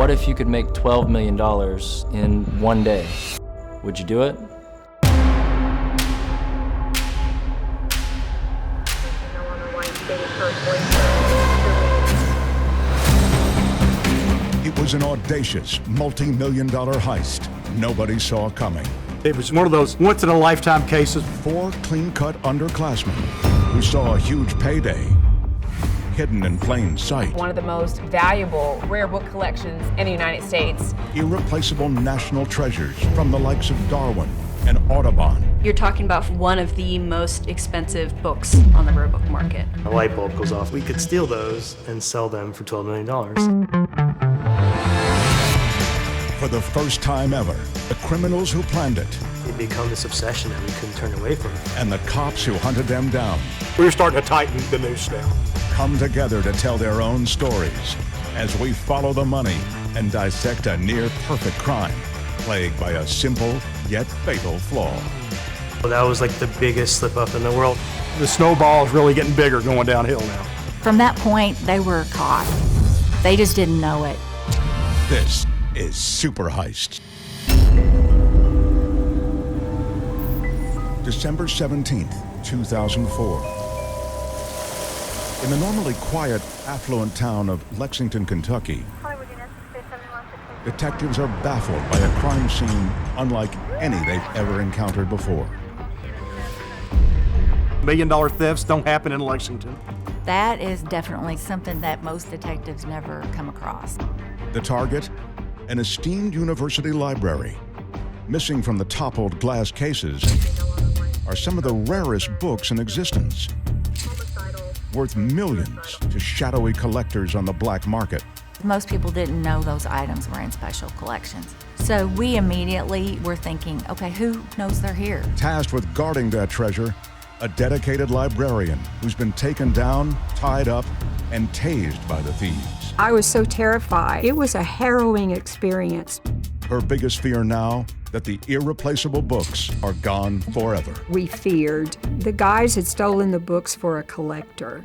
What if you could make $12 million in one day? Would you do it? It was an audacious, multi-million-dollar heist nobody saw coming. It was one of those once-in-a-lifetime cases. 4 clean-cut underclassmen who saw a huge payday hidden in plain sight. One of the most valuable rare book collections in the United States. Irreplaceable national treasures from the likes of Darwin and Audubon. You're talking about one of the most expensive books on the rare book market. A light bulb goes off. We could steal those and sell them for $12 million. For the first time ever, the criminals who planned it It became this obsession that we couldn't turn away from. and the cops who hunted them down We were starting to tighten the noose down. come together to tell their own stories as we follow the money and dissect a near-perfect crime plagued by a simple yet fatal flaw. Well, that was like the biggest slip-up in the world. The snowball is really getting bigger going downhill now. From that point, they were caught. They just didn't know it. This is Super Heist. December 17th, 2004. In the normally quiet, affluent town of Lexington, Kentucky, detectives are baffled by a crime scene unlike any they've ever encountered before. $1 million thefts don't happen in Lexington. That is definitely something that most detectives never come across. The target? An esteemed university library. Missing from the toppled glass cases are some of the rarest books in existence, worth millions to shadowy collectors on the black market. Most people didn't know those items were in special collections. So we immediately were thinking, okay, who knows they're here? Tasked with guarding that treasure, a dedicated librarian who's been taken down, tied up, and tased by the thieves. I was so terrified. It was a harrowing experience. Her biggest fear now, that the irreplaceable books are gone forever. We feared the guys had stolen the books for a collector,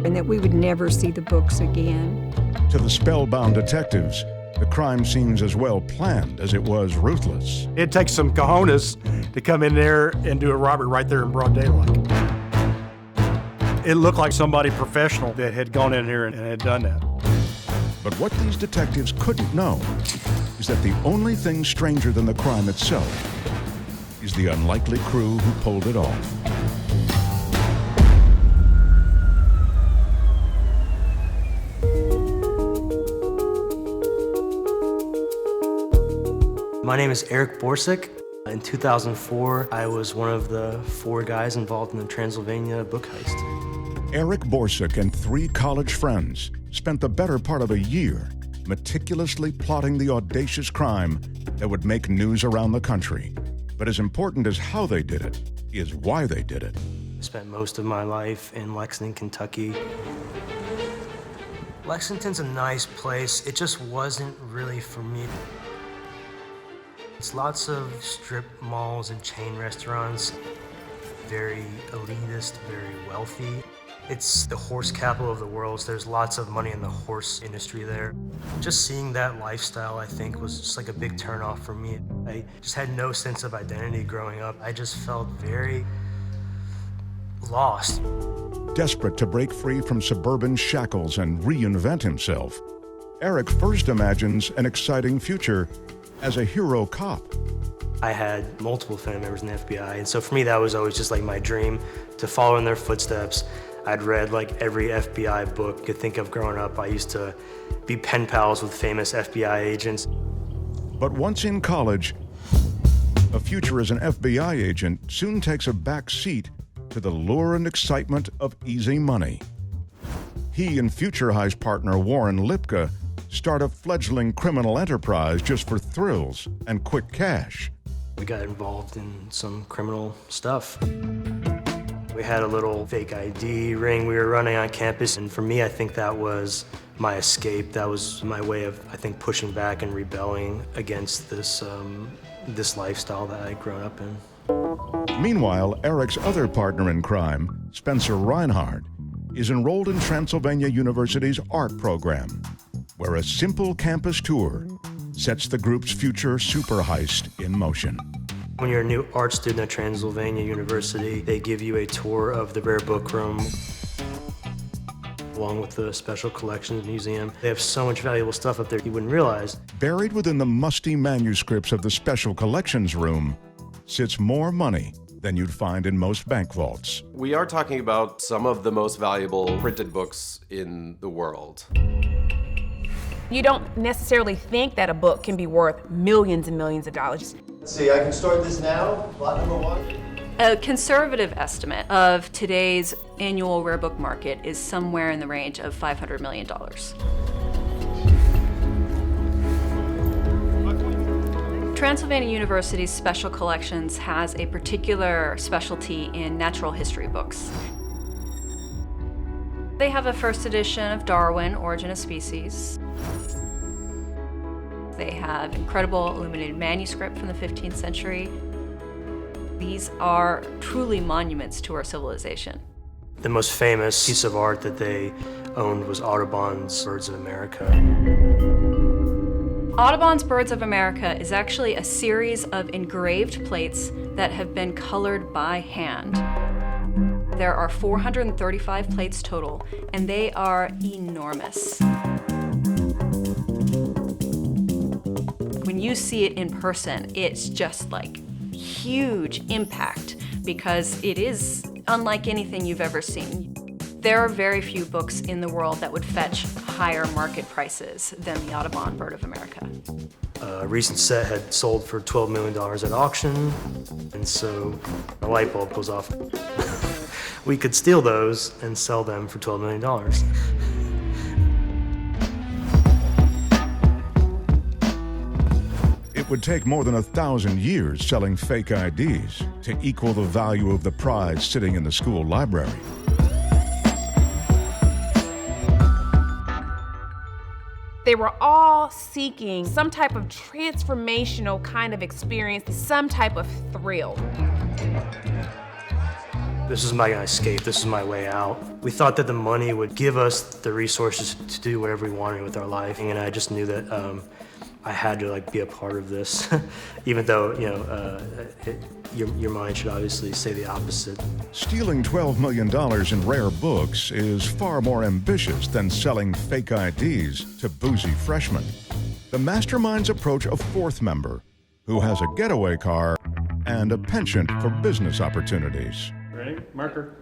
and that we would never see the books again. To the spellbound detectives, the crime seems as well planned as it was ruthless. It takes some cojones to come in there and do a robbery right there in broad daylight. It looked like somebody professional that had gone in here and had done that. But what these detectives couldn't know is that the only thing stranger than the crime itself is the unlikely crew who pulled it off. My name is Eric Borsek. In 2004, I was one of the 4 guys involved in the Transylvania book heist. Eric Borsek and 3 college friends spent the better part of a year meticulously plotting the audacious crime that would make news around the country. But as important as how they did it is why they did it. I spent most of my life in Lexington, Kentucky. Lexington's a nice place. It just wasn't really for me. It's lots of strip malls and chain restaurants, very elitist, very wealthy. It's the horse capital of the world, so there's lots of money in the horse industry there. Just seeing that lifestyle, I think, was just like a big turnoff for me. I just had no sense of identity growing up. I just felt very lost. Desperate to break free from suburban shackles and reinvent himself, Eric first imagines an exciting future as a hero cop. I had multiple family members in the FBI, and so for me that was always just like my dream, to follow in their footsteps. I'd read like every FBI book you could think of growing up. I used to be pen pals with famous FBI agents. But once in college, a future as an FBI agent soon takes a back seat to the lure and excitement of easy money. He and future heist partner Warren Lipka start a fledgling criminal enterprise just for thrills and quick cash. We got involved in some criminal stuff. We had a little fake ID ring we were running on campus, and for me, I think that was my escape. That was my way of, I think, pushing back and rebelling against this lifestyle that I'd grown up in. Meanwhile, Eric's other partner in crime, Spencer Reinhardt, is enrolled in Transylvania University's art program. where a simple campus tour sets the group's future super heist in motion. When you're a new art student at Transylvania University, they give you a tour of the rare book room, along with the Special Collections Museum. They have so much valuable stuff up there you wouldn't realize. Buried within the musty manuscripts of the Special Collections room sits more money than you'd find in most bank vaults. We are talking about some of the most valuable printed books in the world. You don't necessarily think that a book can be worth millions and millions of dollars. Let's see, I can start this now. Lot number 1. A conservative estimate of today's annual rare book market is somewhere in the range of $500 million. Transylvania University's Special Collections has a particular specialty in natural history books. They have a first edition of Darwin, Origin of Species. They have incredible illuminated manuscript from the 15th century. These are truly monuments to our civilization. The most famous piece of art that they owned was Audubon's Birds of America. Audubon's Birds of America is actually a series of engraved plates that have been colored by hand. There are 435 plates total, and they are enormous. When you see it in person, it's just like huge impact because it is unlike anything you've ever seen. There are very few books in the world that would fetch higher market prices than the Audubon Bird of America. A recent set had sold for $12 million at auction, and so a light bulb goes off. We could steal those and sell them for $12 million. It would take more than 1,000 years selling fake IDs to equal the value of the prize sitting in the school library. They were all seeking some type of transformational kind of experience, some type of thrill. This is my escape, this is my way out. We thought that the money would give us the resources to do whatever we wanted with our life, and I just knew that I had to be a part of this, even though your mind should obviously say the opposite. Stealing $12 million in rare books is far more ambitious than selling fake IDs to boozy freshmen. The masterminds approach a fourth member who has a getaway car and a penchant for business opportunities. Ready? Marker.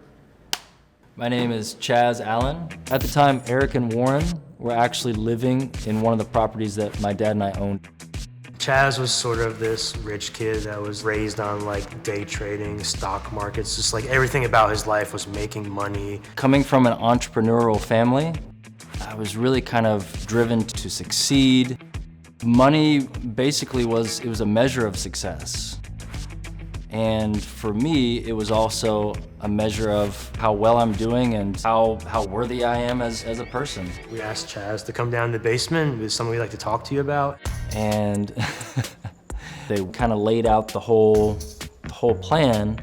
My name is Chaz Allen. At the time, Eric and Warren were actually living in one of the properties that my dad and I owned. Chaz was sort of this rich kid that was raised on day trading, stock markets, just everything about his life was making money. Coming from an entrepreneurial family, I was really kind of driven to succeed. Money basically was a measure of success. And for me, it was also a measure of how well I'm doing and how worthy I am as a person. We asked Chaz to come down to the basement. There's something we'd like to talk to you about. And they kind of laid out the whole plan,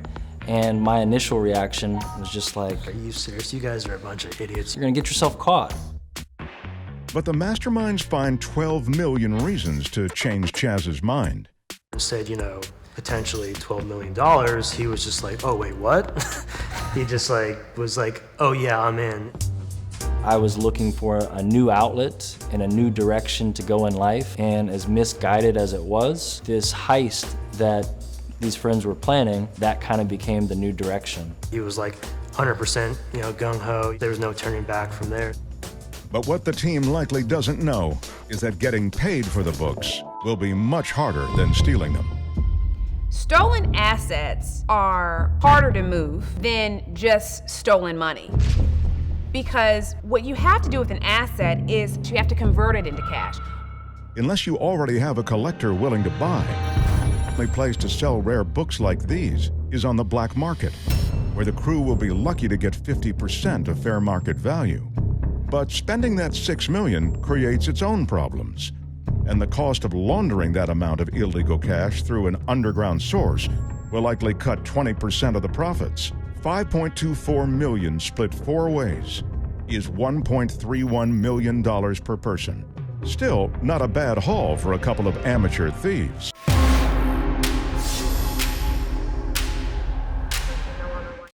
and my initial reaction was just like, are you serious? You guys are a bunch of idiots. You're gonna get yourself caught. But the masterminds find 12 million reasons to change Chaz's mind. Said, potentially $12 million, he was just like, oh, wait, what? He just was like, oh yeah, I'm in. I was looking for a new outlet and a new direction to go in life, and as misguided as it was, this heist that these friends were planning, that kind of became the new direction. He was 100%, gung-ho. There was no turning back from there. But what the team likely doesn't know is that getting paid for the books will be much harder than stealing them. Stolen assets are harder to move than just stolen money. Because what you have to do with an asset is you have to convert it into cash. Unless you already have a collector willing to buy, the only place to sell rare books like these is on the black market, where the crew will be lucky to get 50% of fair market value. But spending that $6 million creates its own problems. And the cost of laundering that amount of illegal cash through an underground source will likely cut 20% of the profits. $5.24 million split 4 ways is $1.31 million per person. Still, not a bad haul for a couple of amateur thieves.